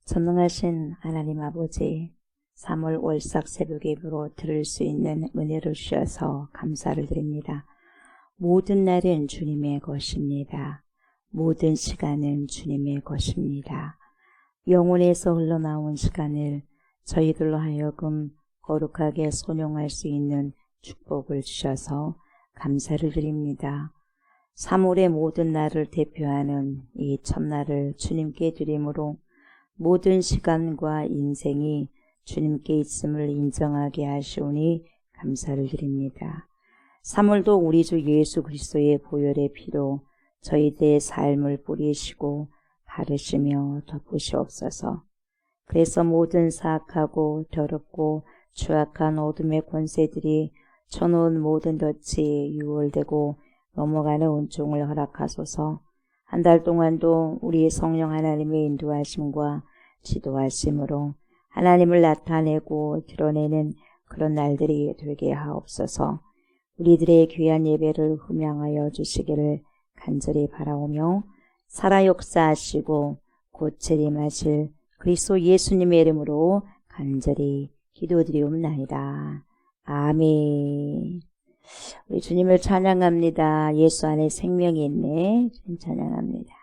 전능하신 하나님 아버지, 3월 월삭 새벽 예배로 들을 수 있는 은혜를 주셔서 감사를 드립니다. 모든 날은 주님의 것입니다. 모든 시간은 주님의 것입니다. 영혼에서 흘러나온 시간을 저희들로 하여금 거룩하게 선용할 수 있는 축복을 주셔서 감사를 드립니다. 3월의 모든 날을 대표하는 이 첫날을 주님께 드림으로 모든 시간과 인생이 주님께 있음을 인정하게 하시오니 감사를 드립니다. 3월도 우리 주 예수 그리스도의 보혈의 피로 저희들의 삶을 뿌리시고 바르시며 덮으시옵소서. 그래서 모든 사악하고 더럽고 추악한 어둠의 권세들이 쳐놓은 모든 덫이 유월되고 넘어가는 은총을 허락하소서. 한 달 동안도 우리 성령 하나님의 인도하심과 지도하심으로 하나님을 나타내고 드러내는 그런 날들이 되게 하옵소서. 우리들의 귀한 예배를 흠양하여 주시기를 간절히 바라오며 살아 역사하시고 곧 재림하실 그리스도 예수님의 이름으로 간절히 기도드리옵나이다. 아멘. 우리 주님을 찬양합니다. 예수 안에 생명이 있네. 찬양합니다.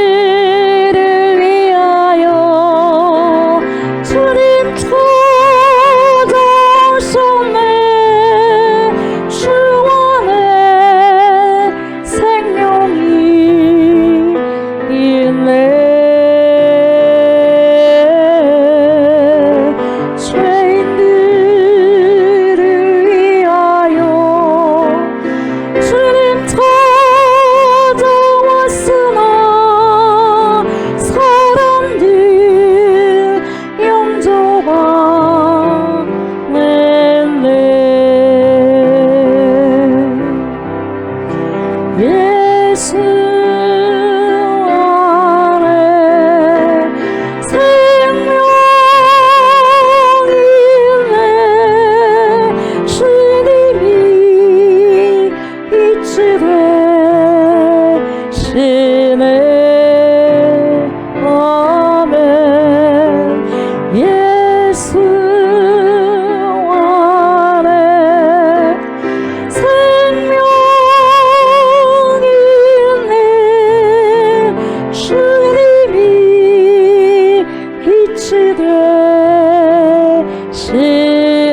죄인들을 위하여 주님 찾아오셨네. 주 안에 생명이 있네. 죄인들을 위하여 주님 예수 안에 생명이 있네. 주님이 빛이 되시네. 아멘. 예수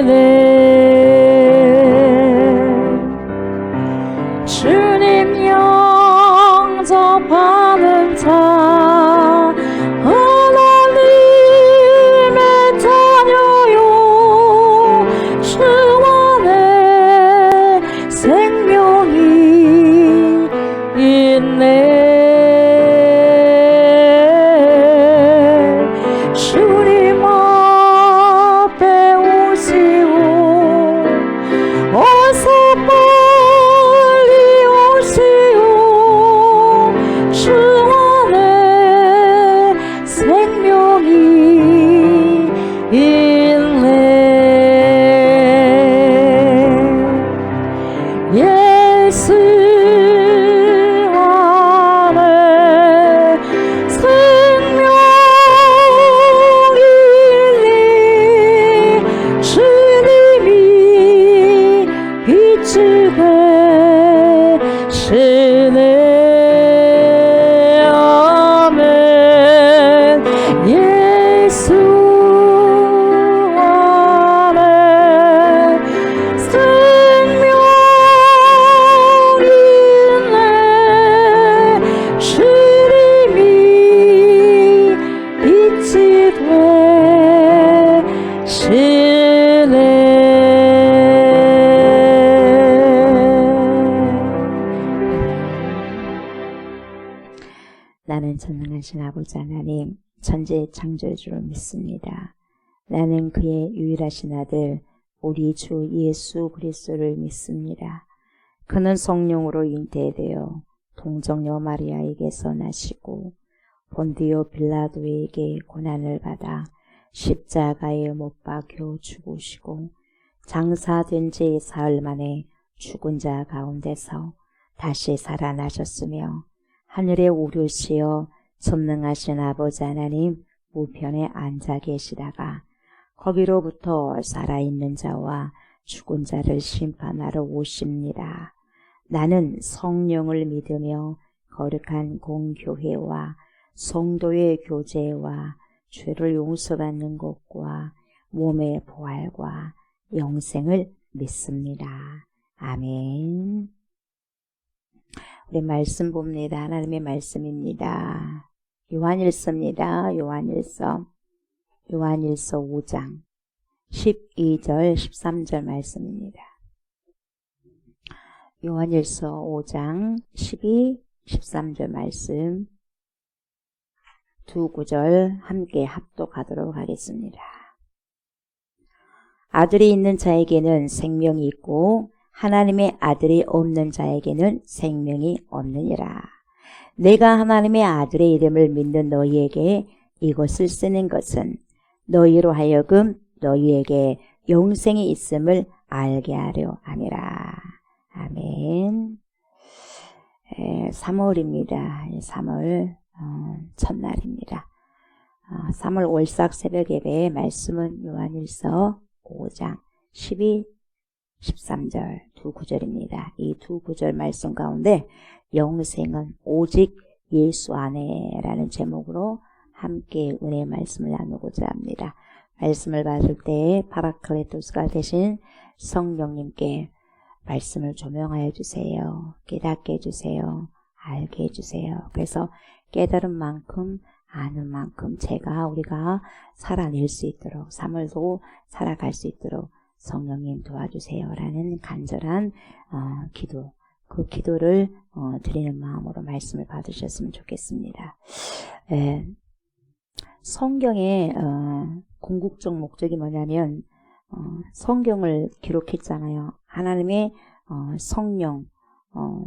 안에 주님 영접하는 자 하나님의 자녀요. 주 안에 생명이 있네. 주님 앞에 오시오. 어서 빨리 오시오. 주 안에 생명이 있네. 예수 안에 생명이 있네. 주님이 빛이 되시네. 아멘. 예수 안에 생명이 있네. 주님이 빛이 되시네. 나는 전능하신 아버지 하나님, 천지의 창조주를 믿습니다. 나는 그의 유일하신 아들 우리 주 예수 그리스도를 믿습니다. 그는 성령으로 잉태되어 동정녀 마리아에게서 나시고 본디오 빌라도에게 고난을 받아 십자가에 못 박혀 죽으시고 장사된 지 사흘 만에 죽은 자 가운데서 다시 살아나셨으며 하늘에 오르시어 전능하신 아버지 하나님 우편에 앉아 계시다가 거기로부터 살아있는 자와 죽은 자를 심판하러 오십니다. 나는 성령을 믿으며 거룩한 공교회와 성도의 교제와 죄를 용서받는 것과 몸의 부활과 영생을 믿습니다. 아멘. 우리 말씀 봅니다. 하나님의 말씀입니다. 요한일서입니다. 요한일서 5장 12절 13절 말씀입니다. 요한일서 5장 12, 13절 말씀 두 구절 함께 합독하도록 하겠습니다. 아들이 있는 자에게는 생명이 있고 하나님의 아들이 없는 자에게는 생명이 없느니라. 내가 하나님의 아들의 이름을 믿는 너희에게 이것을 쓰는 것은 너희로 하여금 너희에게 영생이 있음을 알게 하려 함이라. 아멘. 3월입니다. 3월 첫날입니다. 3월 월삭 새벽 예배의 말씀은 요한일서 5장 12, 13절 두 구절입니다. 이 두 구절 말씀 가운데 영생은 오직 예수 안에 라는 제목으로 함께 은혜의 말씀을 나누고자 합니다. 말씀을 받을 때 파라클레토스가 되신 성령님께 말씀을 조명하여 주세요. 깨닫게 해주세요. 알게 해주세요. 그래서 깨달은 만큼 아는 만큼 우리가 살아낼 수 있도록 3월도 살아갈 수 있도록 성령님 도와주세요 라는 간절한 기도, 그 기도를 드리는 마음으로 말씀을 받으셨으면 좋겠습니다. 성경의 궁극적 목적이 뭐냐면 성경을 기록했잖아요. 하나님의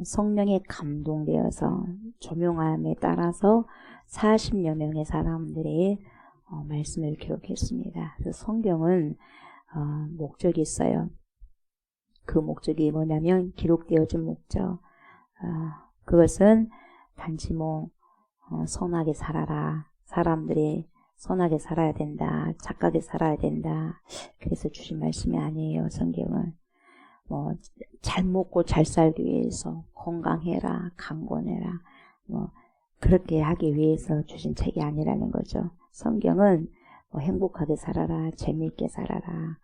성령에 감동되어서 조명함에 따라서 40여 명의 사람들의 말씀을 기록했습니다. 그래서 성경은 목적이 있어요. 그 목적이 뭐냐면 기록되어진 목적. 그것은 단지 선하게 살아라. 사람들이 선하게 살아야 된다. 착하게 살아야 된다. 그래서 주신 말씀이 아니에요. 성경은. 잘 먹고 잘 살기 위해서 건강해라. 강건해라. 그렇게 하기 위해서 주신 책이 아니라는 거죠. 성경은 행복하게 살아라. 재미있게 살아라.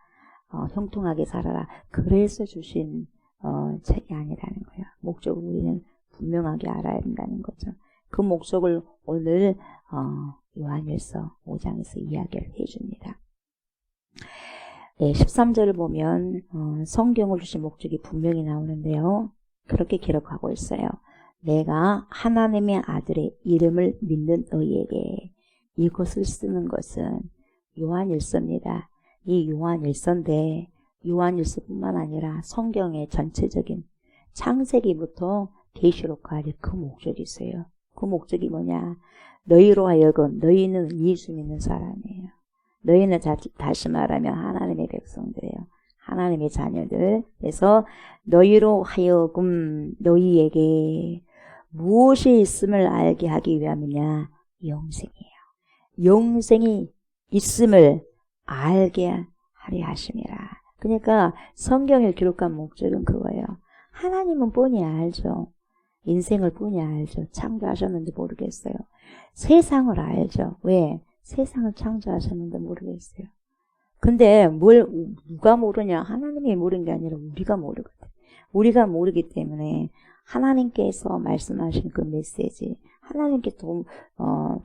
형통하게 살아라. 그래서 주신 책이 아니라는 거예요. 목적을 우리는 분명하게 알아야 된다는 거죠. 그 목적을 오늘 요한일서 5장에서 이야기를 해줍니다. 13절을 보면 성경을 주신 목적이 분명히 나오는데요. 그렇게 기록하고 있어요. 내가 하나님의 아들의 이름을 믿는 너희에게 이것을 쓰는 것은 요한일서입니다. 이 요한일서인데 요한일서뿐만 아니라 성경의 전체적인 창세기부터 계시록까지 그 목적이 있어요. 그 목적이 뭐냐? 너희로 하여금 너희는 예수 믿는 사람이에요. 너희는 다시 말하면 하나님의 백성들이에요. 하나님의 자녀들. 그래서 너희로 하여금 너희에게 무엇이 있음을 알게 하기 위함이냐? 영생이에요. 영생이 있음을 알게 하려 하심이라. 그러니까 성경을 기록한 목적은 그거예요. 하나님은 뻔히 알죠. 인생을 뻔히 알죠. 창조하셨는지 모르겠어요. 세상을 알죠. 왜? 세상을 창조하셨는데 모르겠어요. 근데 누가 모르냐? 하나님이 모르는 게 아니라 우리가 모르거든. 우리가 모르기 때문에 하나님께서 말씀하신 그 메시지, 하나님께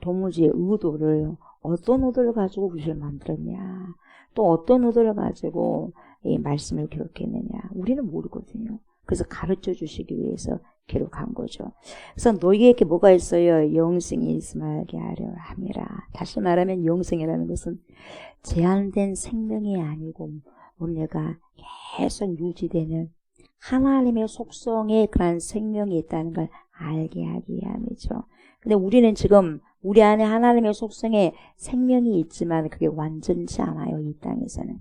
도무지 의도를 어떤 의도를 가지고 우리를 만들었냐, 또 어떤 의도를 가지고 이 말씀을 기록했느냐, 우리는 모르거든요. 그래서 가르쳐 주시기 위해서 기록한 거죠. 그래서 너희에게 뭐가 있어요? 영생이 있음을 알게 하려 함이라. 다시 말하면 영생이라는 것은 제한된 생명이 아니고 뭔가가 계속 유지되는 하나님의 속성에 그런 생명이 있다는 걸 알게 하기 위함이죠. 근데 우리는 지금 우리 안에 하나님의 속성에 생명이 있지만 그게 완전치 않아요. 이 땅에서는.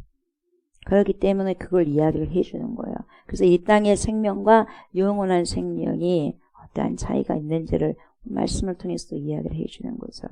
그렇기 때문에 그걸 이야기를 해주는 거예요. 그래서 이 땅의 생명과 영원한 생명이 어떠한 차이가 있는지를 말씀을 통해서 이야기를 해주는 거죠.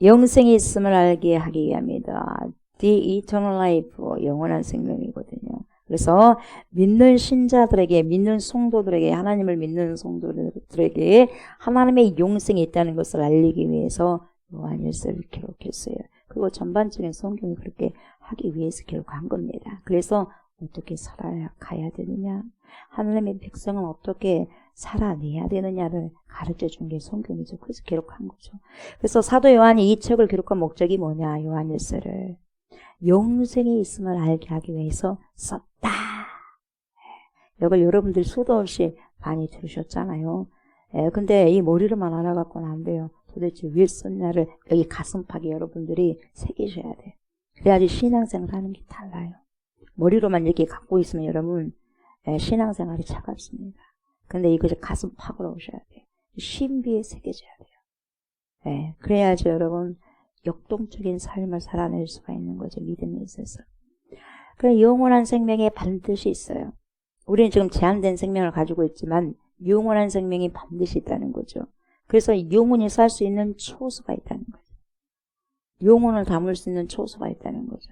영생이 있음을 알게 하기 위함이다. The eternal life, 영원한 생명이거든요. 그래서 믿는 신자들에게, 믿는 성도들에게, 하나님을 믿는 성도들에게 하나님의 영생이 있다는 것을 알리기 위해서 요한일서를 기록했어요. 그리고 전반적인 성경이 그렇게 하기 위해서 기록한 겁니다. 그래서 어떻게 살아가야 되느냐, 하나님의 백성은 어떻게 살아내야 되느냐를 가르쳐 준 게 성경이죠. 그래서 기록한 거죠. 그래서 사도 요한이 이 책을 기록한 목적이 뭐냐, 요한일서를 영생이 있음을 알게 하기 위해서 썼다. 이걸 여러분들 수도 없이 많이 들으셨잖아요. 근데 이 머리로만 알아갖고는 안 돼요. 도대체 왜 썼냐를 여기 가슴팍에 여러분들이 새기셔야 돼요. 그래야지 신앙생활 하는 게 달라요. 머리로만 이렇게 갖고 있으면 여러분 신앙생활이 차갑습니다. 근데 이것을 가슴팍으로 오셔야 돼요. 신비에 새겨져야 돼요. 그래야지 여러분 역동적인 삶을 살아낼 수가 있는 거죠. 믿음에 있어서. 그래, 영원한 생명이 반드시 있어요. 우리는 지금 제한된 생명을 가지고 있지만 영원한 생명이 반드시 있다는 거죠. 그래서 영원히 살 수 있는 초소가 있다는 거죠. 영혼을 담을 수 있는 초소가 있다는 거죠.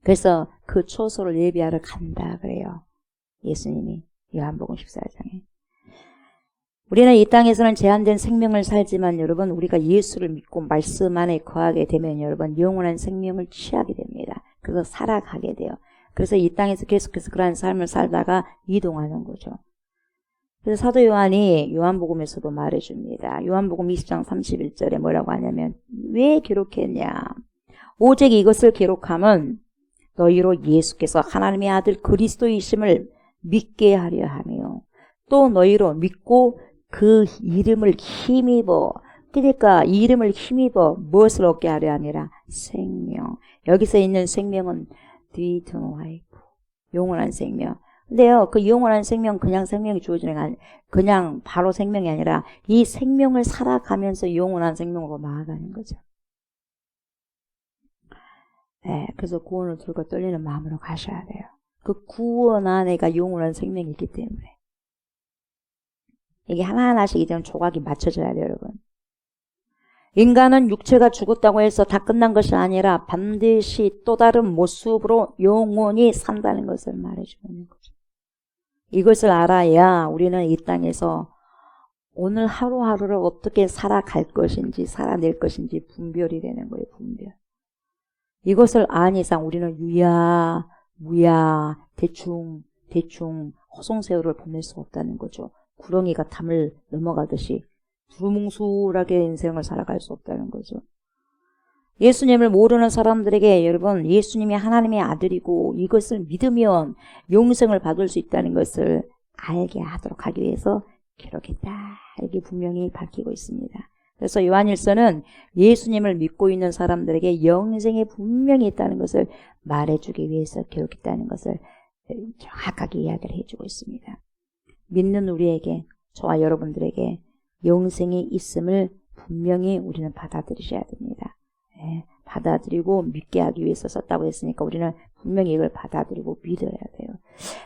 그래서 그 초소를 예비하러 간다 그래요. 예수님이 요한복음 14장에. 우리는 이 땅에서는 제한된 생명을 살지만 여러분 우리가 예수를 믿고 말씀 안에 거하게 되면 여러분 영원한 생명을 취하게 됩니다. 그래서 살아가게 돼요. 그래서 이 땅에서 계속해서 그러한 삶을 살다가 이동하는 거죠. 그래서 사도 요한이 요한복음에서도 말해줍니다. 요한복음 20장 31절에 뭐라고 하냐면 왜 기록했냐. 오직 이것을 기록함은 너희로 예수께서 하나님의 아들 그리스도이심을 믿게 하려 하며 또 너희로 믿고 그 이름을 힘입어, 그러니까 이 이름을 힘입어 무엇을 얻게 하려 하니라 생명. 여기서 있는 생명은 the eternal life, 영원한 생명. 근데요, 그 영원한 생명 그냥 생명이 주어지는 게 아니라 그냥 바로 생명이 아니라 이 생명을 살아가면서 영원한 생명으로 나아가는 거죠. 그래서 구원을 들고 떨리는 마음으로 가셔야 돼요. 그 구원 안에가 영원한 생명이 있기 때문에. 이게 하나하나씩 이제 조각이 맞춰져야 돼요, 여러분. 인간은 육체가 죽었다고 해서 다 끝난 것이 아니라 반드시 또 다른 모습으로 영원히 산다는 것을 말해주고 있는 거죠. 이것을 알아야 우리는 이 땅에서 오늘 하루하루를 어떻게 살아갈 것인지 살아낼 것인지 분별이 되는 거예요. 분별. 이것을 안 이상 우리는 유야 무야 대충 허송세월을 보낼 수 없다는 거죠. 구렁이가 담을 넘어가듯이 두루뭉술하게 인생을 살아갈 수 없다는 거죠. 예수님을 모르는 사람들에게 여러분 예수님이 하나님의 아들이고 이것을 믿으면 영생을 받을 수 있다는 것을 알게 하도록 하기 위해서 기록했다. 이게 분명히 밝히고 있습니다. 그래서 요한일서는 예수님을 믿고 있는 사람들에게 영생이 분명히 있다는 것을 말해주기 위해서 기록했다는 것을 정확하게 이야기를 해주고 있습니다. 믿는 우리에게, 저와 여러분들에게 영생이 있음을 분명히 우리는 받아들이셔야 됩니다. 받아들이고 믿게 하기 위해서 썼다고 했으니까 우리는 분명히 이걸 받아들이고 믿어야 돼요.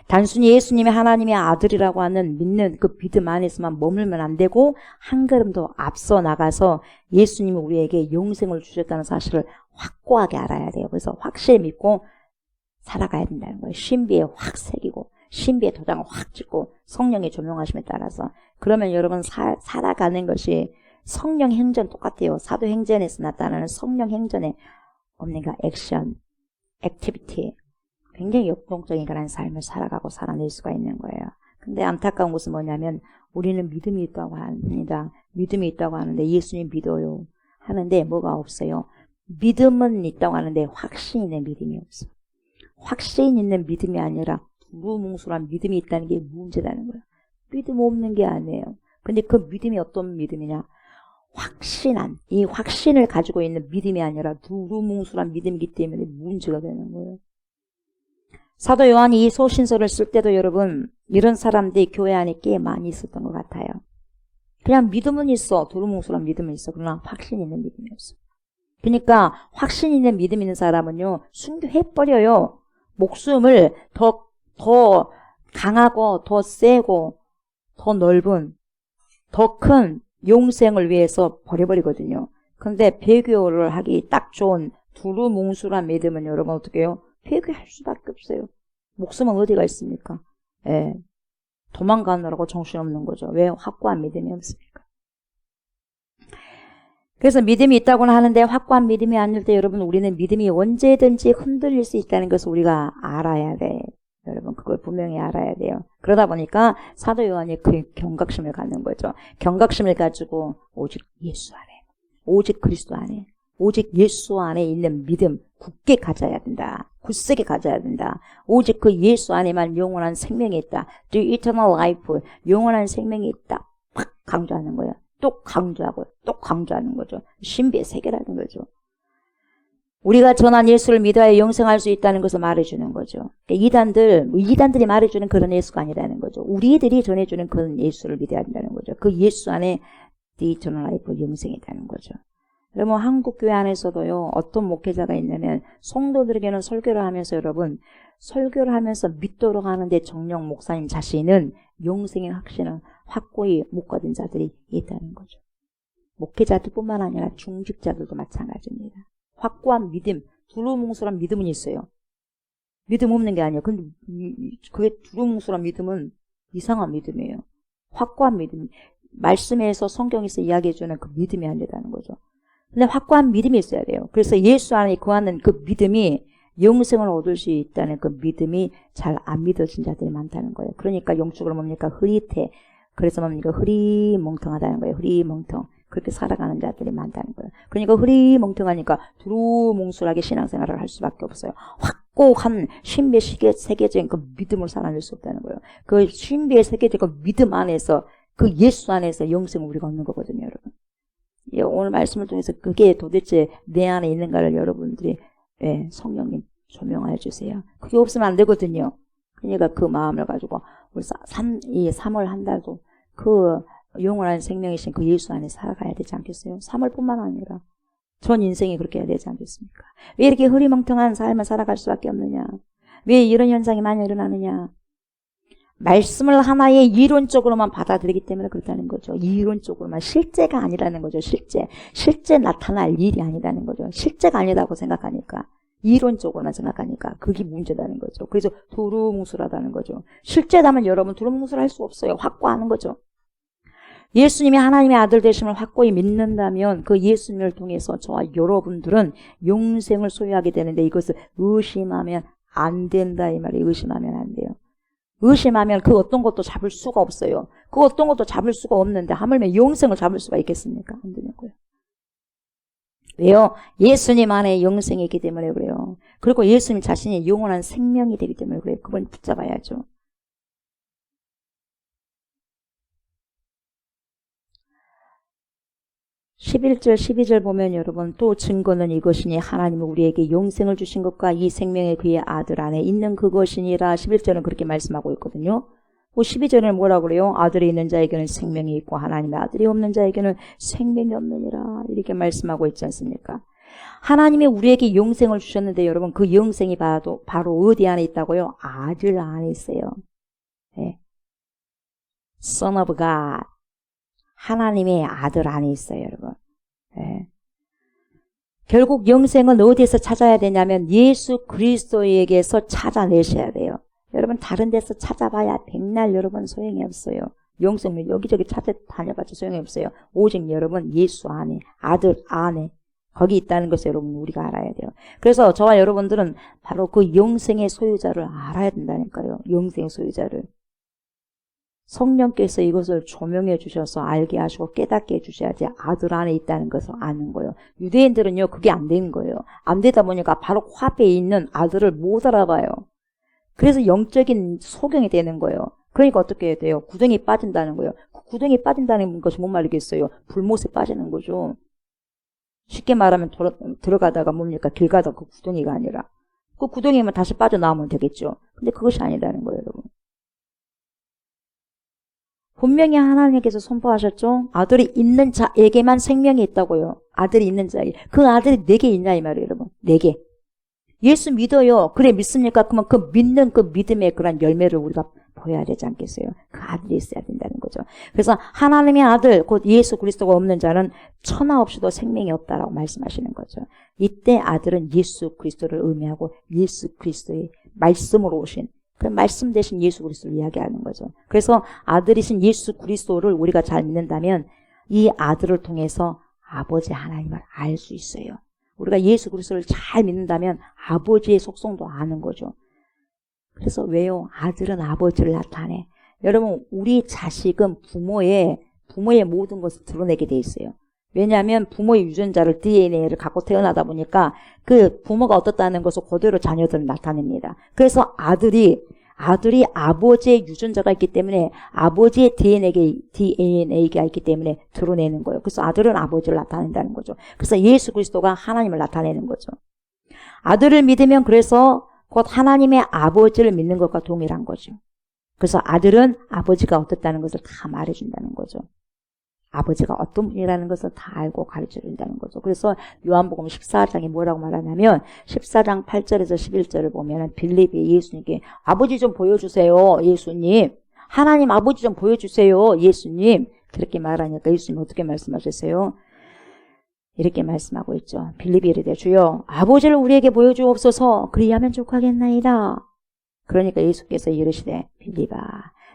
단순히 예수님이 하나님의 아들이라고 하는 믿는 그 믿음 안에서만 머물면 안 되고 한 걸음 더 앞서 나가서 예수님이 우리에게 영생을 주셨다는 사실을 확고하게 알아야 돼요. 그래서 확실히 믿고 살아가야 된다는 거예요. 신비에 확 새기고 신비의 도장을 확 찍고 성령의 조명하심에 따라서. 그러면 여러분 살아가는 것이 성령 행전 똑같아요. 사도행전에서 나타나는 성령 행전에 없는 그 액션, 액티비티, 굉장히 역동적인 그런 삶을 살아가고 살아낼 수가 있는 거예요. 근데 안타까운 것은 뭐냐면 우리는 믿음이 있다고 합니다. 믿음이 있다고 하는데 예수님 믿어요 하는데 뭐가 없어요. 믿음은 있다고 하는데 확신 있는 믿음이 없어요. 확신 있는 믿음이 아니라 두루뭉술한 믿음이 있다는 게 문제라는 거예요. 믿음 없는 게 아니에요. 근데 그 믿음이 어떤 믿음이냐? 확신한, 이 확신을 가지고 있는 믿음이 아니라 두루뭉술한 믿음이기 때문에 문제가 되는 거예요. 사도 요한이 이 소신서를 쓸 때도 여러분 이런 사람들이 교회 안에 꽤 많이 있었던 것 같아요. 그냥 믿음은 있어. 두루뭉술한 믿음은 있어. 그러나 확신 있는 믿음이 없어. 그러니까 확신 있는 믿음 있는 사람은요, 순교해버려요. 목숨을 더 강하고 더 세고 더 넓은 더 큰 영생을 위해서 버려버리거든요. 그런데 배교를 하기 딱 좋은 두루뭉술한 믿음은 여러분 어떻게 해요? 배교할 수밖에 없어요. 목숨은 어디가 있습니까? 예. 도망가느라고 정신없는 거죠. 왜? 확고한 믿음이 없습니까? 그래서 믿음이 있다고는 하는데 확고한 믿음이 아닐 때 여러분 우리는 믿음이 언제든지 흔들릴 수 있다는 것을 우리가 알아야 돼. 여러분 그걸 분명히 알아야 돼요. 그러다 보니까 사도 요한이 그 경각심을 갖는 거죠. 경각심을 가지고 오직 예수 안에, 오직 그리스도 안에, 오직 예수 안에 있는 믿음 굳게 가져야 된다. 굳세게 가져야 된다. 오직 그 예수 안에만 영원한 생명이 있다. The eternal life, 영원한 생명이 있다. 팍 강조하는 거예요. 또 강조하고 또 강조하는 거죠. 신비의 세계라는 거죠. 우리가 전한 예수를 믿어야 영생할 수 있다는 것을 말해주는 거죠. 그러니까 이단들이 말해주는 그런 예수가 아니라는 거죠. 우리들이 전해주는 그런 예수를 믿어야 한다는 거죠. 그 예수 안에 The eternal life, 영생이 있다는 거죠. 여러분 한국교회 안에서도요. 어떤 목회자가 있냐면 성도들에게는 설교를 하면서 여러분 설교를 하면서 믿도록 하는데 정녕 목사님 자신은 영생의 확신을 확고히 못 가진 자들이 있다는 거죠. 목회자들뿐만 아니라 중직자들도 마찬가지입니다. 확고한 믿음, 두루뭉술한 믿음은 있어요. 믿음 없는 게 아니에요. 근데 그게 두루뭉술한 믿음은 이상한 믿음이에요. 확고한 믿음, 말씀에서 성경에서 이야기해주는 그 믿음이 안 된다는 거죠. 근데 확고한 믿음이 있어야 돼요. 그래서 예수 안에 거하는 그 믿음이 영생을 얻을 수 있다는 그 믿음이 잘 안 믿어진 자들이 많다는 거예요. 그러니까 영적으로 뭡니까? 흐릿해. 그래서 뭡니까? 흐리멍텅하다는 거예요. 흐리멍텅. 그렇게 살아가는 자들이 많다는 거예요. 그러니까 흐리멍텅하니까 두루뭉술하게 신앙생활을 할 수밖에 없어요. 확고한 신비의 세계적인 그 믿음을 살아낼 수 없다는 거예요. 그 신비의 세계적인 그 믿음 안에서 그 예수 안에서 영생을 우리가 얻는 거거든요, 여러분. 예, 오늘 말씀을 통해서 그게 도대체 내 안에 있는가를 여러분들이 성령님 조명하여 주세요. 그게 없으면 안 되거든요. 그러니까 그 마음을 가지고 우리 3월 한 달도 그 영원한 생명이신 그 예수 안에 살아가야 되지 않겠어요? 3월뿐만 아니라 전 인생이 그렇게 해야 되지 않겠습니까? 왜 이렇게 흐리멍텅한 삶을 살아갈 수밖에 없느냐? 왜 이런 현상이 많이 일어나느냐? 말씀을 하나의 이론적으로만 받아들이기 때문에 그렇다는 거죠. 이론적으로만. 실제가 아니라는 거죠. 실제 나타날 일이 아니라는 거죠. 실제가 아니다고 생각하니까. 이론적으로만 생각하니까 그게 문제라는 거죠. 그래서 두루뭉술하다는 거죠. 실제라면 여러분 두루뭉술할 수 없어요. 확고하는 거죠. 예수님이 하나님의 아들 되심을 확고히 믿는다면 그 예수님을 통해서 저와 여러분들은 영생을 소유하게 되는데 이것을 의심하면 안 된다 이 말이에요. 의심하면 안 돼요. 의심하면 그 어떤 것도 잡을 수가 없어요. 그 어떤 것도 잡을 수가 없는데 하물며 영생을 잡을 수가 있겠습니까? 안 되냐고요. 왜요? 예수님 안에 영생이 있기 때문에 그래요. 그리고 예수님 자신이 영원한 생명이 되기 때문에 그래요. 그걸 붙잡아야죠. (11절) (12절) 보면 여러분 또 증거는 이것이니 하나님은 우리에게 영생을 주신 것과 이 생명의 그의 아들 안에 있는 그것이니라. (11절은) 그렇게 말씀하고 있거든요. 12절은 뭐라고 그래요? 아들이 있는 자에게는 생명이 있고 하나님의 아들이 없는 자에게는 생명이 없느니라. 이렇게 말씀하고 있지 않습니까? 하나님이 우리에게 영생을 주셨는데 여러분 그 영생이 바로 어디 안에 있다고요? 아들 안에 있어요. 네. Son of God. 하나님의 아들 안에 있어요, 여러분. 네. 결국 영생은 어디에서 찾아야 되냐면 예수 그리스도에게서 찾아내셔야 돼요. 여러분 다른 데서 찾아봐야 백날 여러분 소용이 없어요. 영생을 여기저기 찾아다녀봤자 소용이 없어요. 오직 여러분 예수 안에 아들 안에 거기 있다는 것을 여러분 우리가 알아야 돼요. 그래서 저와 여러분들은 바로 그 영생의 소유자를 알아야 된다니까요. 영생의 소유자를. 성령께서 이것을 조명해 주셔서 알게 하시고 깨닫게 해주셔야지 아들 안에 있다는 것을 아는 거예요. 유대인들은요 그게 안 된 거예요. 안 되다 보니까 바로 코앞에 있는 아들을 못 알아봐요. 그래서 영적인 소경이 되는 거예요. 그러니까 어떻게 해야 돼요? 구덩이 빠진다는 거예요. 구덩이 빠진다는 것이 뭔 말이겠어요? 불못에 빠지는 거죠. 쉽게 말하면 들어가다가 뭡니까? 길 가다가 그 구덩이가 아니라 그 구덩이만 다시 빠져나오면 되겠죠. 근데 그것이 아니라는 거예요, 여러분. 분명히 하나님께서 선포하셨죠. 아들이 있는 자에게만 생명이 있다고요. 아들이 있는 자에게. 그 아들이 내게 있냐 이 말이에요, 여러분. 내게. 예수 믿어요. 그래 믿습니까? 그러면 그 믿는 그 믿음의 그런 열매를 우리가 보여야 되지 않겠어요? 그 아들이 있어야 된다는 거죠. 그래서 하나님의 아들 곧 예수 그리스도가 없는 자는 천하 없이도 생명이 없다라고 말씀하시는 거죠. 이때 아들은 예수 그리스도를 의미하고 예수 그리스도의 말씀으로 오신 그 말씀 대신 예수 그리스도를 이야기하는 거죠. 그래서 아들이신 예수 그리스도를 우리가 잘 믿는다면 이 아들을 통해서 아버지 하나님을 알 수 있어요. 우리가 예수 그리스도를 잘 믿는다면 아버지의 속성도 아는 거죠. 그래서 왜요? 아들은 아버지를 나타내. 여러분, 우리 자식은 부모의 모든 것을 드러내게 돼 있어요. 왜냐하면 부모의 유전자를 DNA를 갖고 태어나다 보니까 그 부모가 어떻다는 것을 그대로 자녀들을 나타냅니다. 그래서 아들이 아버지의 유전자가 있기 때문에 아버지의 DNA가 있기 때문에 드러내는 거예요. 그래서 아들은 아버지를 나타낸다는 거죠. 그래서 예수 그리스도가 하나님을 나타내는 거죠. 아들을 믿으면 그래서 곧 하나님의 아버지를 믿는 것과 동일한 거죠. 그래서 아들은 아버지가 어떻다는 것을 다 말해준다는 거죠. 아버지가 어떤 분이라는 것을 다 알고 가르쳐준다는 거죠. 그래서 요한복음 14장에 뭐라고 말하냐면 14장 8절에서 11절을 보면 빌립이 예수님께 아버지 좀 보여주세요. 예수님. 하나님 아버지 좀 보여주세요. 예수님. 그렇게 말하니까 예수님 어떻게 말씀하셨어요? 이렇게 말씀하고 있죠. 빌립이 이르되 주여 아버지를 우리에게 보여주옵소서 그리하면 족하겠나이다. 그러니까 예수께서 이르시되 빌립아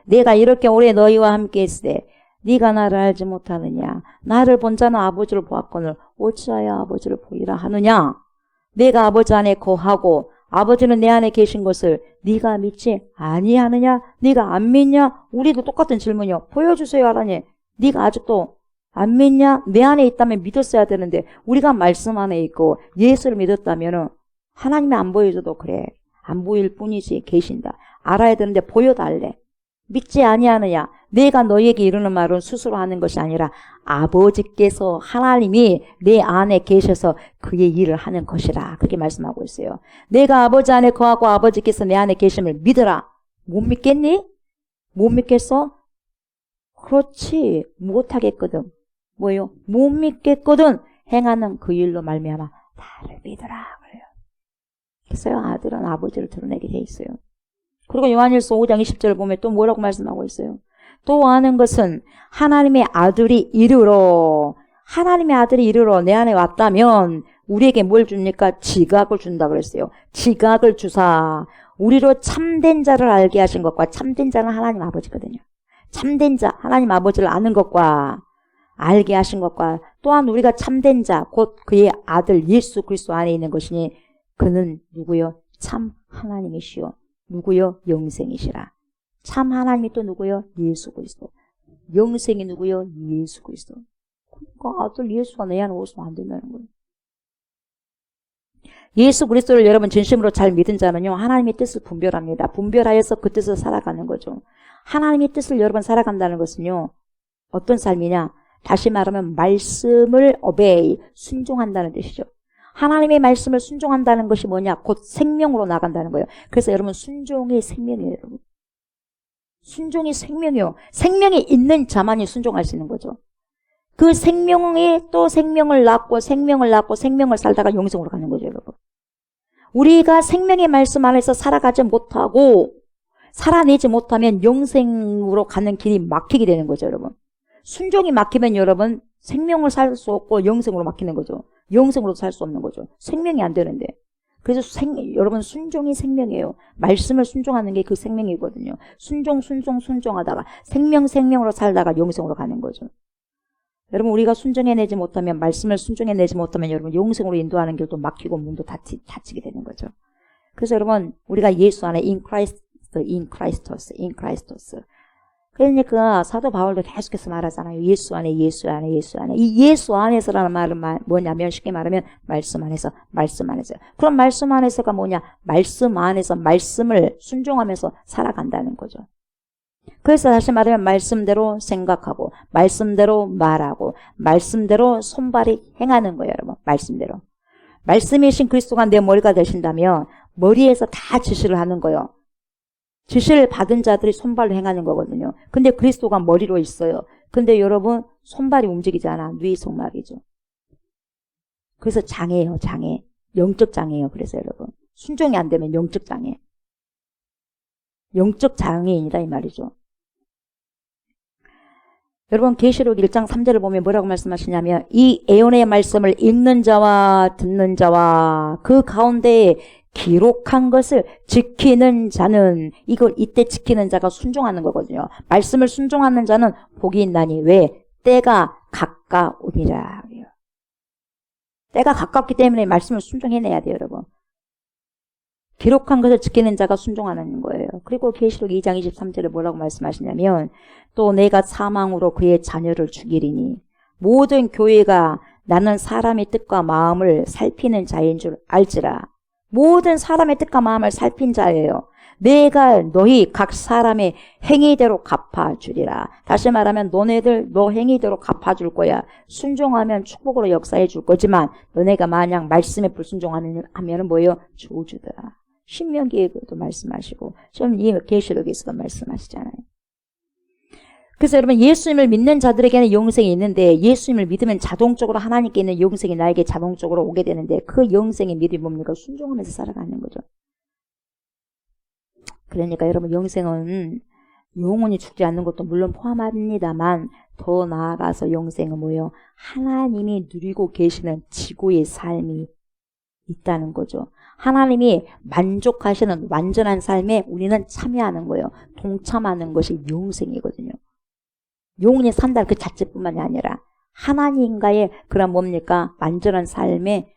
내가 이렇게 오래 너희와 함께 있으되 네가 나를 알지 못하느냐 나를 본 자는 아버지를 보았거늘 어찌하여 아버지를 보이라 하느냐 내가 아버지 안에 거하고 아버지는 내 안에 계신 것을 네가 믿지 아니하느냐 네가 안 믿냐 우리도 똑같은 질문이요. 보여주세요 하라니 네가 아직도 안 믿냐? 내 안에 있다면 믿었어야 되는데 우리가 말씀 안에 있고 예수를 믿었다면 하나님이 안 보여줘도 그래. 안 보일 뿐이지 계신다. 알아야 되는데 보여달래. 믿지 아니하느냐? 내가 너희에게 이르는 말은 스스로 하는 것이 아니라 아버지께서 하나님이 내 안에 계셔서 그의 일을 하는 것이라. 그렇게 말씀하고 있어요. 내가 아버지 안에 거하고 아버지께서 내 안에 계심을 믿으라. 못 믿겠니? 못 믿겠어? 그렇지. 못하겠거든. 뭐예요? 못 믿겠거든. 행하는 그 일로 말미암아 나를 믿으라. 그래요. 그래서 아들은 아버지를 드러내게 돼 있어요. 그리고 요한일서 5장 20절을 보면 또 뭐라고 말씀하고 있어요? 또 아는 것은 하나님의 아들이 이르러 내 안에 왔다면 우리에게 뭘 줍니까? 지각을 준다 그랬어요. 지각을 주사 우리로 참된 자를 알게 하신 것과 참된 자는 하나님 아버지거든요. 참된 자 하나님 아버지를 아는 것과 알게 하신 것과 또한 우리가 참된 자 곧 그의 아들 예수 그리스도 안에 있는 것이니 그는 누구요? 참 하나님이시요. 누구요? 영생이시라. 참 하나님이 또 누구요? 예수 그리스도. 영생이 누구요? 예수 그리스도. 그러니까 아들 예수가 내 안에 오시면 안 된다는 거예요. 예수 그리스도를 여러분 진심으로 잘 믿은 자는요 하나님의 뜻을 분별합니다. 분별하여서 그 뜻을 살아가는 거죠. 하나님의 뜻을 여러분 살아간다는 것은요 어떤 삶이냐? 다시 말하면 말씀을 obey, 순종한다는 뜻이죠. 하나님의 말씀을 순종한다는 것이 뭐냐? 곧 생명으로 나간다는 거예요. 그래서 여러분 순종이 생명이에요. 여러분. 순종이 생명이요. 생명이 있는 자만이 순종할 수 있는 거죠. 그 생명이 또 생명을 낳고 생명을 살다가 영생으로 가는 거죠. 여러분. 우리가 생명의 말씀 안에서 살아가지 못하고 살아내지 못하면 영생으로 가는 길이 막히게 되는 거죠. 여러분. 순종이 막히면 여러분 생명을 살 수 없고 영생으로 막히는 거죠. 영생으로도 살 수 없는 거죠. 생명이 안 되는데. 그래서 여러분 순종이 생명이에요. 말씀을 순종하는 게 그 생명이거든요. 순종하다가 생명으로 살다가 영생으로 가는 거죠. 여러분 우리가 순종해내지 못하면 말씀을 순종해내지 못하면 여러분 영생으로 인도하는 길도 막히고 문도 닫히게 되는 거죠. 그래서 여러분 우리가 예수 안에 in Christos. 그러니까 사도 바울도 계속해서 말하잖아요. 예수 안에. 이 예수 안에서라는 말은 뭐냐면 쉽게 말하면 말씀 안에서. 그럼 말씀 안에서가 뭐냐? 말씀 안에서 말씀을 순종하면서 살아간다는 거죠. 그래서 다시 말하면 말씀대로 생각하고 말씀대로 말하고 말씀대로 손발이 행하는 거예요. 여러분. 말씀대로. 말씀이신 그리스도가 내 머리가 되신다면 머리에서 다 지시를 하는 거예요. 지시를 받은 자들이 손발로 행하는 거거든요. 근데 그리스도가 머리로 있어요. 근데 여러분 손발이 움직이지 않아. 뇌속막이죠. 그래서 장애예요. 장애. 영적 장애예요. 그래서 여러분 순종이 안 되면 영적 장애. 영적 장애인이다 이 말이죠. 여러분 계시록 1장 3절을 보면 뭐라고 말씀하시냐면 이 애언의 말씀을 읽는 자와 듣는 자와 그 가운데에 기록한 것을 지키는 자는 이걸 이때 지키는 자가 순종하는 거거든요. 말씀을 순종하는 자는 복이 있나니 왜? 때가 가까우니라. 때가 가깝기 때문에 말씀을 순종해내야 돼요. 여러분. 기록한 것을 지키는 자가 순종하는 거예요. 그리고 계시록 2장 23절에 뭐라고 말씀하시냐면 또 내가 사망으로 그의 자녀를 죽이리니 모든 교회가 나는 사람의 뜻과 마음을 살피는 자인 줄 알지라. 모든 사람의 뜻과 마음을 살핀 자예요. 내가 너희 각 사람의 행위대로 갚아주리라. 다시 말하면 너네들 너 행위대로 갚아줄 거야. 순종하면 축복으로 역사해 줄 거지만 너네가 만약 말씀에 불순종하면은 뭐예요? 저주더라. 신명기에도 말씀하시고 좀 이 계시록에서도 말씀하시잖아요. 그래서 여러분 예수님을 믿는 자들에게는 영생이 있는데 예수님을 믿으면 자동적으로 하나님께 있는 영생이 나에게 자동적으로 오게 되는데 그 영생의 믿음이 뭡니까? 순종하면서 살아가는 거죠. 그러니까 여러분 영생은 영원히 죽지 않는 것도 물론 포함합니다만 더 나아가서 영생은 뭐예요? 하나님이 누리고 계시는 지구의 삶이 있다는 거죠. 하나님이 만족하시는 완전한 삶에 우리는 참여하는 거예요. 동참하는 것이 영생이거든요. 영원히 산다는 그 자체뿐만이 아니라 하나님과의 그런 뭡니까? 완전한 삶에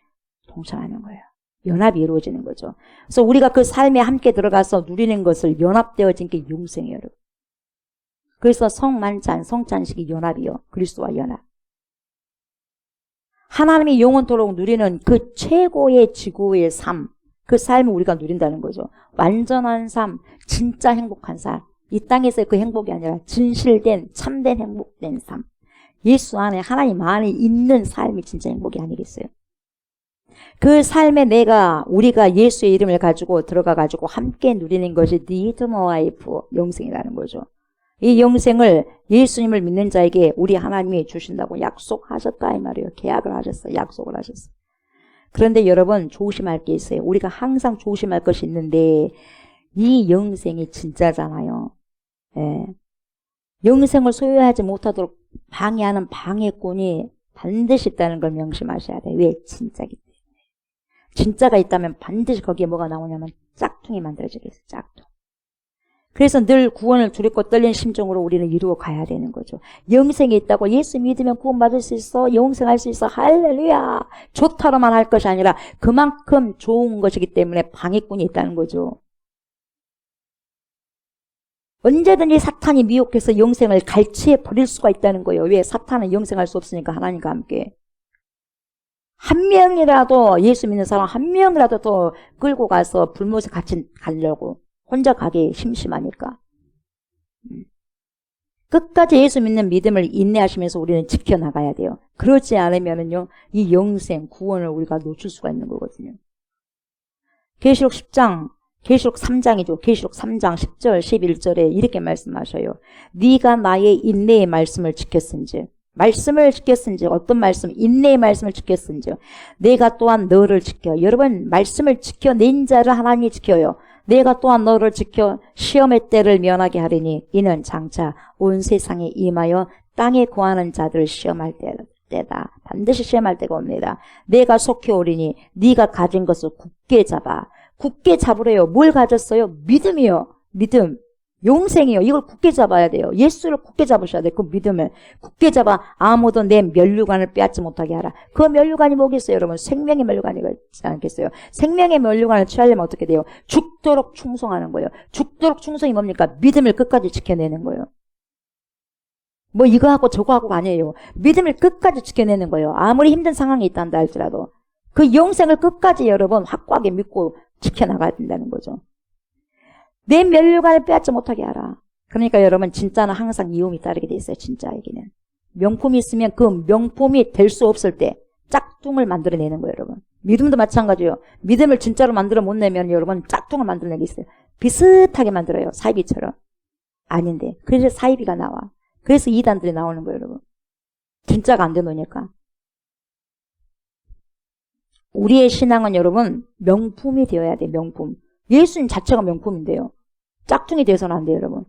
동참하는 거예요. 연합이 이루어지는 거죠. 그래서 우리가 그 삶에 함께 들어가서 누리는 것을 연합되어진 게 영생이에요. 여러분. 그래서 성만찬, 성찬식이 연합이요. 그리스도와 연합. 하나님이 영원토록 누리는 그 최고의 지구의 삶, 그 삶을 우리가 누린다는 거죠. 완전한 삶, 진짜 행복한 삶. 이 땅에서의 그 행복이 아니라 진실된 참된 행복된 삶. 예수 안에 하나님 안에 있는 삶이 진짜 행복이 아니겠어요? 그 삶에 우리가 예수의 이름을 가지고 들어가가지고 함께 누리는 것이 The Eternal Life, 영생이라는 거죠. 이 영생을 예수님을 믿는 자에게 우리 하나님이 주신다고 약속하셨다 이 말이에요. 계약을 하셨어요. 약속을 하셨어요. 그런데 여러분 조심할 게 있어요. 우리가 항상 조심할 것이 있는데 이 영생이 진짜잖아요. 예. 영생을 소유하지 못하도록 방해하는 방해꾼이 반드시 있다는 걸 명심하셔야 돼요. 왜? 진짜기 때문에. 진짜가 있다면 반드시 거기에 뭐가 나오냐면 짝퉁이 만들어지겠어요. 짝퉁. 그래서 늘 구원을 두렵고 떨리는 심정으로 우리는 이루어 가야 되는 거죠. 영생이 있다고 예수 믿으면 구원받을 수 있어. 영생할 수 있어. 할렐루야. 좋다로만 할 것이 아니라 그만큼 좋은 것이기 때문에 방해꾼이 있다는 거죠. 언제든지 사탄이 미혹해서 영생을 갈취해 버릴 수가 있다는 거예요. 왜? 사탄은 영생할 수 없으니까 하나님과 함께. 한 명이라도 예수 믿는 사람 한 명이라도 더 끌고 가서 불못에 같이 가려고. 혼자 가기 심심하니까. 끝까지 예수 믿는 믿음을 인내하시면서 우리는 지켜나가야 돼요. 그렇지 않으면은요, 이 영생, 구원을 우리가 놓칠 수가 있는 거거든요. 계시록 3장이죠. 계시록 3장 10절, 11절에 이렇게 말씀하셔요. 네가 나의 인내의 말씀을 지켰은지, 어떤 말씀, 인내의 말씀을 지켰은지, 내가 또한 너를 지켜. 여러분, 말씀을 지켜낸 자를 하나님이 지켜요. 내가 또한 너를 지켜 시험의 때를 면하게 하리니 이는 장차 온 세상에 임하여 땅에 거하는 자들을 시험할 때다. 반드시 시험할 때가 옵니다. 내가 속히 오리니 네가 가진 것을 굳게 잡아. 굳게 잡으래요. 뭘 가졌어요? 믿음이요. 믿음. 용생이요. 이걸 굳게 잡아야 돼요. 예수를 굳게 잡으셔야 돼요. 그 믿음을 굳게 잡아 아무도 내 면류관을 빼앗지 못하게 하라. 그 면류관이 뭐겠어요? 여러분 생명의 면류관이 있지 않겠어요? 생명의 면류관을 취하려면 어떻게 돼요? 죽도록 충성하는 거예요. 죽도록 충성이 뭡니까? 믿음을 끝까지 지켜내는 거예요. 뭐 이거 하고 저거 하고가 아니에요. 믿음을 끝까지 지켜내는 거예요. 아무리 힘든 상황이 있단다 할지라도 그 영생을 끝까지 여러분 확고하게 믿고 지켜나가야 된다는 거죠. 내 면류관을 빼앗지 못하게 하라. 그러니까 여러분 진짜는 항상 이음이 따르게 돼 있어요. 진짜에게는. 명품이 있으면 그 명품이 될 수 없을 때 짝퉁을 만들어내는 거예요. 여러분. 믿음도 마찬가지예요. 믿음을 진짜로 만들어 못 내면 여러분 짝퉁을 만들어내기 있어요. 비슷하게 만들어요. 사이비처럼. 아닌데. 그래서 사이비가 나와. 그래서 이단들이 나오는 거예요, 여러분. 진짜가 안 되노니까. 우리의 신앙은 여러분 명품이 되어야 돼. 명품. 예수님 자체가 명품인데요. 짝퉁이 돼서는 안 돼요, 여러분.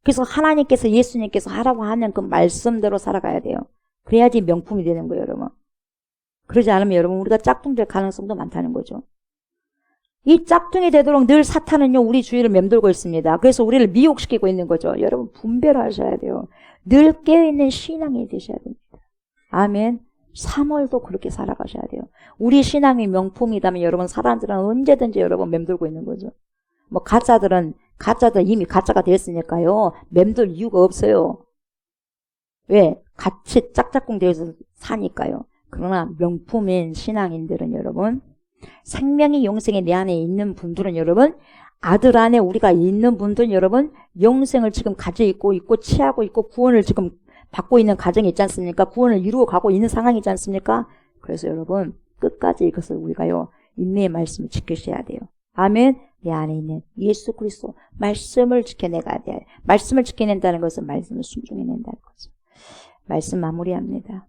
그래서 하나님께서 예수님께서 하라고 하는 그 말씀대로 살아가야 돼요. 그래야지 명품이 되는 거예요, 여러분. 그러지 않으면 여러분 우리가 짝퉁 될 가능성도 많다는 거죠. 이 짝퉁이 되도록 늘 사탄은요 우리 주위를 맴돌고 있습니다. 그래서 우리를 미혹시키고 있는 거죠. 여러분 분별하셔야 돼요. 늘 깨어있는 신앙이 되셔야 됩니다. 아멘. 3월도 그렇게 살아가셔야 돼요. 우리 신앙이 명품이라면 여러분 사람들은 언제든지 여러분 맴돌고 있는 거죠. 뭐 가짜들 이미 가짜가 됐으니까요. 맴돌 이유가 없어요. 왜? 같이 짝짝꿍 되어서 사니까요. 그러나 명품인 신앙인들은 여러분 생명이 영생이 내 안에 있는 분들은 여러분 아들 안에 우리가 있는 분들은 여러분 영생을 지금 가지고 있고 취하고 있고 구원을 지금 받고 있는 가정이 있지 않습니까? 구원을 이루어 가고 있는 상황이지 않습니까? 그래서 여러분 끝까지 이것을 우리가요 인내의 말씀을 지키셔야 돼요. 아멘. 내 안에 있는 예수 그리스도 말씀을 지켜내가야 돼. 말씀을 지켜낸다는 것은 말씀을 순종해낸다는 거죠. 말씀 마무리합니다.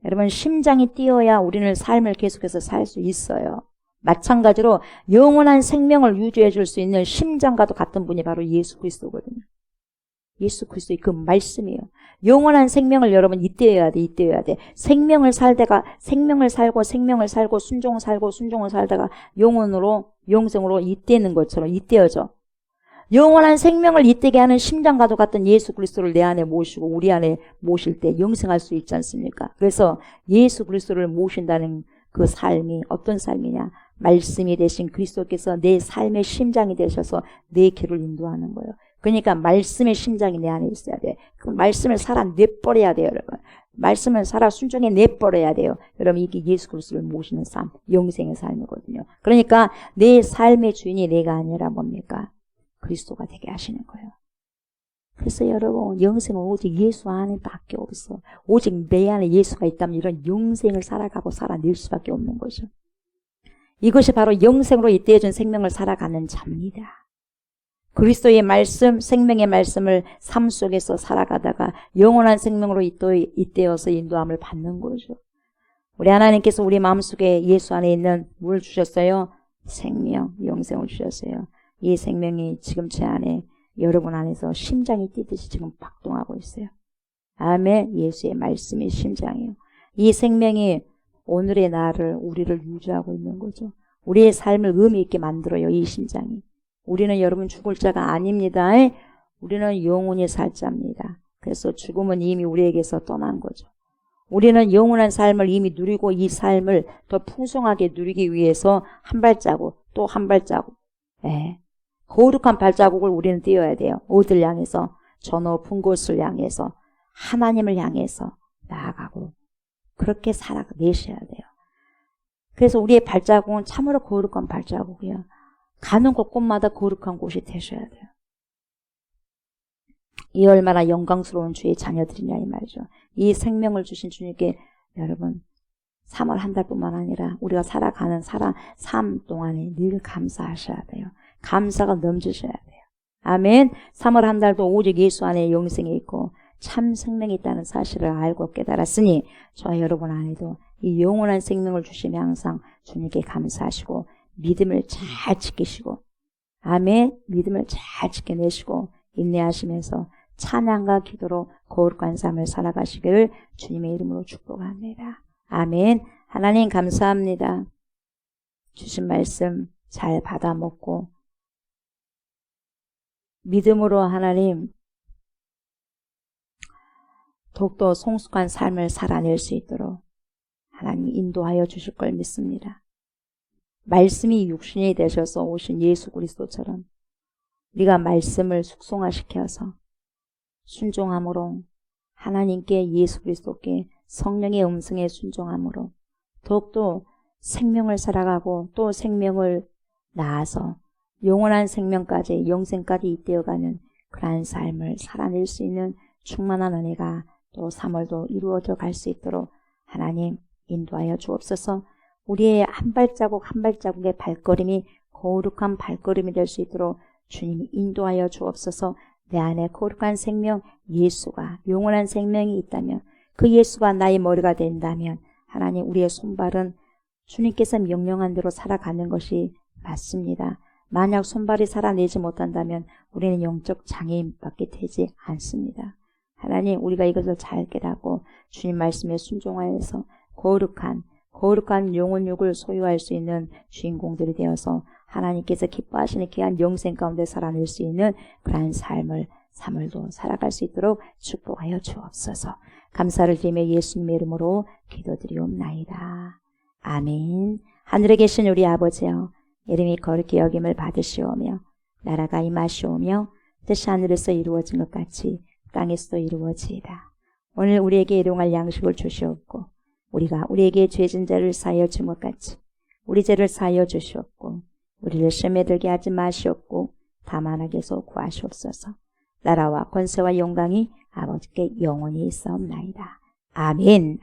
여러분 심장이 뛰어야 우리는 삶을 계속해서 살 수 있어요. 마찬가지로 영원한 생명을 유지해 줄 수 있는 심장과도 같은 분이 바로 예수 그리스도거든요. 예수 그리스도의 그 말씀이에요. 영원한 생명을 여러분 이때여야 돼. 이때여야 돼. 생명을 살다가 생명을 살고 순종을 살고 순종을 살다가 영원으로 영생으로 이때는 것처럼 이때여져. 영원한 생명을 이때게 하는 심장과도 같은 예수 그리스도를 내 안에 모시고 우리 안에 모실 때 영생할 수 있지 않습니까? 그래서 예수 그리스도를 모신다는 그 삶이 어떤 삶이냐? 말씀이 되신 그리스도께서 내 삶의 심장이 되셔서 내 길을 인도하는 거예요. 그러니까 말씀의 심장이 내 안에 있어야 돼. 그 말씀을 살아 내버려야 돼요, 여러분. 말씀을 살아 순종해 내버려야 돼요. 여러분 이게 예수 그리스도를 모시는 삶, 영생의 삶이거든요. 그러니까 내 삶의 주인이 내가 아니라 뭡니까? 그리스도가 되게 하시는 거예요. 그래서 여러분 영생은 오직 예수 안에 밖에 없어. 오직 내 안에 예수가 있다면 이런 영생을 살아가고 살아낼 수밖에 없는 거죠. 이것이 바로 영생으로 이때해준 생명을 살아가는 자입니다. 그리스도의 말씀, 생명의 말씀을 삶 속에서 살아가다가 영원한 생명으로 이때여서 인도함을 받는 거죠. 우리 하나님께서 우리 마음속에 예수 안에 있는 뭘 주셨어요? 생명, 영생을 주셨어요. 이 생명이 지금 제 안에 여러분 안에서 심장이 뛰듯이 지금 박동하고 있어요. 아멘. 예수의 말씀이 심장이에요. 이 생명이 오늘의 나를 우리를 유지하고 있는 거죠. 우리의 삶을 의미 있게 만들어요. 이 심장이. 우리는 여러분 죽을 자가 아닙니다. 우리는 영원히 살 자입니다. 그래서 죽음은 이미 우리에게서 떠난 거죠. 우리는 영원한 삶을 이미 누리고 이 삶을 더 풍성하게 누리기 위해서 한 발자국 또 한 발자국 거룩한 발자국을 우리는 띄어야 돼요. 어딜 향해서? 저 높은 곳을 향해서 하나님을 향해서 나아가고 그렇게 살아내셔야 돼요. 그래서 우리의 발자국은 참으로 거룩한 발자국이에요. 가는 곳곳마다 거룩한 곳이 되셔야 돼요. 이 얼마나 영광스러운 주의 자녀들이냐 이 말이죠. 이 생명을 주신 주님께 여러분 3월 한 달뿐만 아니라 우리가 살아가는 삶 동안에 늘 감사하셔야 돼요. 감사가 넘치셔야 돼요. 아멘. 3월 한 달도 오직 예수 안에 영생이 있고 참 생명이 있다는 사실을 알고 깨달았으니 저와 여러분 안에도 이 영원한 생명을 주시며 항상 주님께 감사하시고 믿음을 잘 지키시고 아멘. 믿음을 잘 지켜내시고 인내하시면서 찬양과 기도로 거룩한 삶을 살아가시기를 주님의 이름으로 축복합니다. 아멘. 하나님 감사합니다. 주신 말씀 잘 받아 먹고 믿음으로 하나님 더욱더 성숙한 삶을 살아낼 수 있도록 하나님 인도하여 주실 걸 믿습니다. 말씀이 육신이 되셔서 오신 예수 그리스도처럼 우리가 말씀을 숙성화시켜서 순종함으로 하나님께 예수 그리스도께 성령의 음성에 순종함으로 더욱더 생명을 살아가고 또 생명을 낳아서 영원한 생명까지 영생까지 잇대어가는 그러한 삶을 살아낼 수 있는 충만한 은혜가 또 3월도 이루어져 갈 수 있도록 하나님 인도하여 주옵소서. 우리의 한 발자국 한 발자국의 발걸음이 거룩한 발걸음이 될 수 있도록 주님이 인도하여 주옵소서. 내 안에 거룩한 생명 예수가 영원한 생명이 있다면 그 예수가 나의 머리가 된다면 하나님 우리의 손발은 주님께서 명령한 대로 살아가는 것이 맞습니다. 만약 손발이 살아내지 못한다면 우리는 영적 장애인밖에 되지 않습니다. 하나님 우리가 이것을 잘 깨닫고 주님 말씀에 순종하여서 거룩한 영혼육을 소유할 수 있는 주인공들이 되어서 하나님께서 기뻐하시는 귀한 영생 가운데 살아낼 수 있는 그러한 삶을 3월도 살아갈 수 있도록 축복하여 주옵소서. 감사를 드리며 예수님의 이름으로 기도드리옵나이다. 아멘. 하늘에 계신 우리 아버지여, 이름이 거룩히 여김을 받으시오며 나라가 임하시오며 뜻이 하늘에서 이루어진 것 같이 땅에서도 이루어지이다. 오늘 우리에게 일용할 양식을 주시옵고 우리가 우리에게 죄진 자를 사하여 준 것 같이 우리 죄를 사하여 주시옵고 우리를 시험에 들게 하지 마시옵고 다만 악에서 구하시옵소서. 나라와 권세와 영광이 아버지께 영원히 있사옵나이다. 아멘.